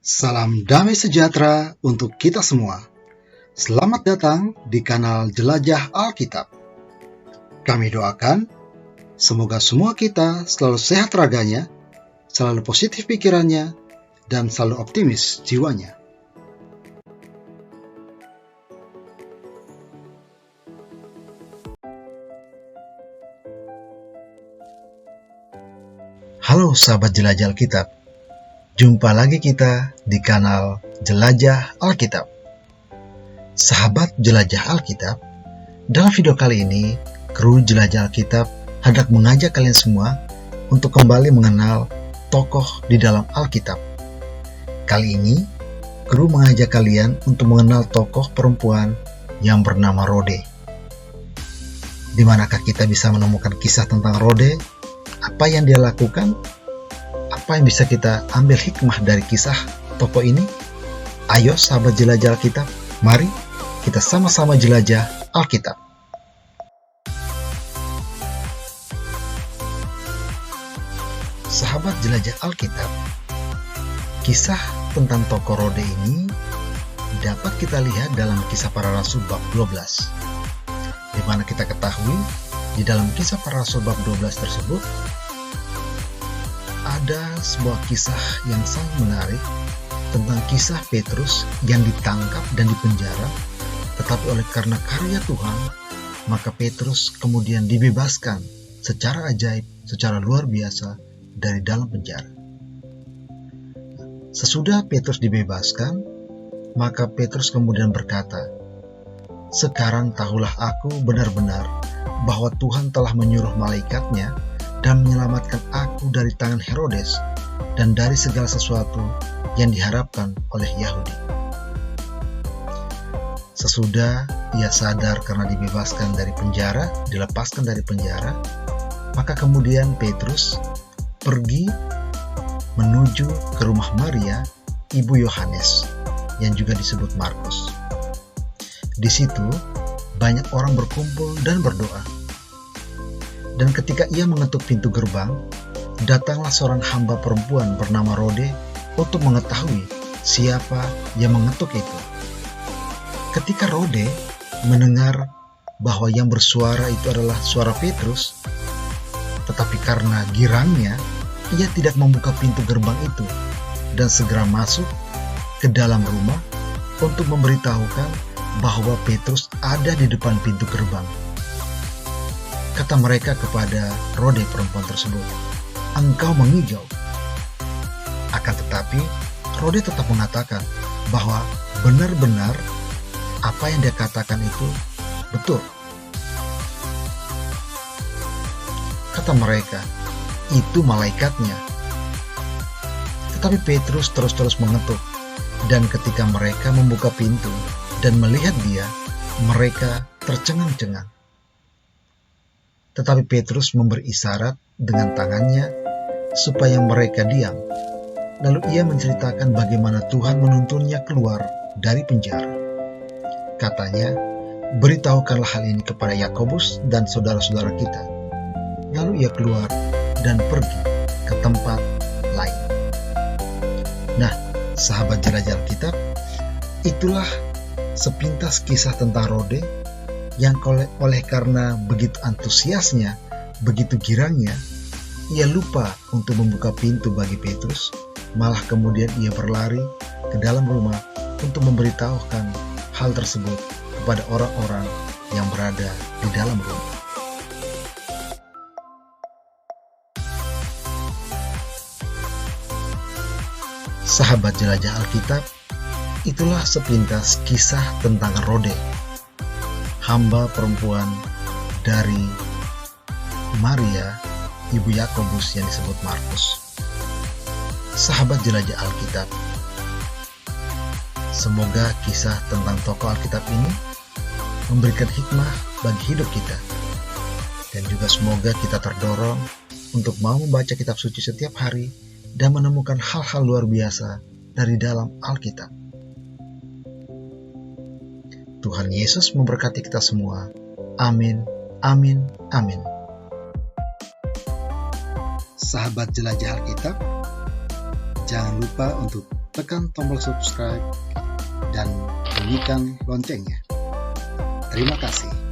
Salam damai sejahtera untuk kita semua. Selamat datang di kanal Jelajah Alkitab. Kami doakan, semoga semua kita selalu sehat raganya, selalu positif pikirannya, dan selalu optimis jiwanya. Halo sahabat Jelajah Alkitab. Jumpa lagi kita di kanal Jelajah Alkitab. Sahabat Jelajah Alkitab, dalam video kali ini, kru Jelajah Alkitab hendak mengajak kalian semua untuk kembali mengenal tokoh di dalam Alkitab. Kali ini, kru mengajak kalian untuk mengenal tokoh perempuan yang bernama Rode. Di manakah kita bisa menemukan kisah tentang Rode? Apa yang dia lakukan? Apa yang bisa kita ambil hikmah dari kisah tokoh ini? Ayo sahabat jelajah Alkitab, mari kita sama-sama jelajah Alkitab. Sahabat jelajah Alkitab, kisah tentang tokoh Rode ini dapat kita lihat dalam Kisah Para Rasul bab 12. Di mana kita ketahui di dalam Kisah Para Rasul bab 12 tersebut ada sebuah kisah yang sangat menarik tentang kisah Petrus yang ditangkap dan dipenjara, tetapi oleh karena karya Tuhan, maka Petrus kemudian dibebaskan secara ajaib, secara luar biasa dari dalam penjara. Sesudah Petrus dibebaskan, maka Petrus kemudian berkata, "Sekarang tahulah aku benar-benar bahwa Tuhan telah menyuruh malaikatnya dan menyelamatkan aku dari tangan Herodes dan dari segala sesuatu yang diharapkan oleh Yahudi." Sesudah ia sadar karena dibebaskan dari penjara, dilepaskan dari penjara, maka kemudian Petrus pergi menuju ke rumah Maria, ibu Yohanes, yang juga disebut Markus. Di situ banyak orang berkumpul dan berdoa. Dan ketika ia mengetuk pintu gerbang, datanglah seorang hamba perempuan bernama Rode untuk mengetahui siapa yang mengetuk itu. Ketika Rode mendengar bahwa yang bersuara itu adalah suara Petrus, tetapi karena girangnya, ia tidak membuka pintu gerbang itu dan segera masuk ke dalam rumah untuk memberitahukan bahwa Petrus ada di depan pintu gerbang. Kata mereka kepada Rode perempuan tersebut, "Engkau mengigau." Akan tetapi, Rode tetap mengatakan bahwa benar-benar apa yang dia katakan itu betul. Kata mereka, "Itu malaikatnya." Tetapi Petrus terus-terus mengetuk, dan ketika mereka membuka pintu dan melihat dia, mereka tercengang-cengang. Tetapi Petrus memberi isyarat dengan tangannya supaya mereka diam. Lalu ia menceritakan bagaimana Tuhan menuntunnya keluar dari penjara. Katanya, "Beritahukanlah hal ini kepada Yakobus dan saudara-saudara kita." Lalu ia keluar dan pergi ke tempat lain. Nah, sahabat jelajah Alkitab, itulah sepintas kisah tentang Rode yang oleh karena begitu antusiasnya, begitu girangnya, ia lupa untuk membuka pintu bagi Petrus, malah kemudian ia berlari ke dalam rumah untuk memberitahukan hal tersebut kepada orang-orang yang berada di dalam rumah. Sahabat jelajah Alkitab, itulah sepintas kisah tentang Rode, hamba perempuan dari Maria, ibu Yakobus yang disebut Markus. Sahabat jelajah Alkitab, semoga kisah tentang tokoh Alkitab ini memberikan hikmah bagi hidup kita, dan juga semoga kita terdorong untuk mau membaca kitab suci setiap hari dan menemukan hal-hal luar biasa dari dalam Alkitab. Tuhan Yesus memberkati kita semua. Amin, amin, amin. Sahabat jelajah Alkitab, jangan lupa untuk tekan tombol subscribe dan bunyikan loncengnya. Terima kasih.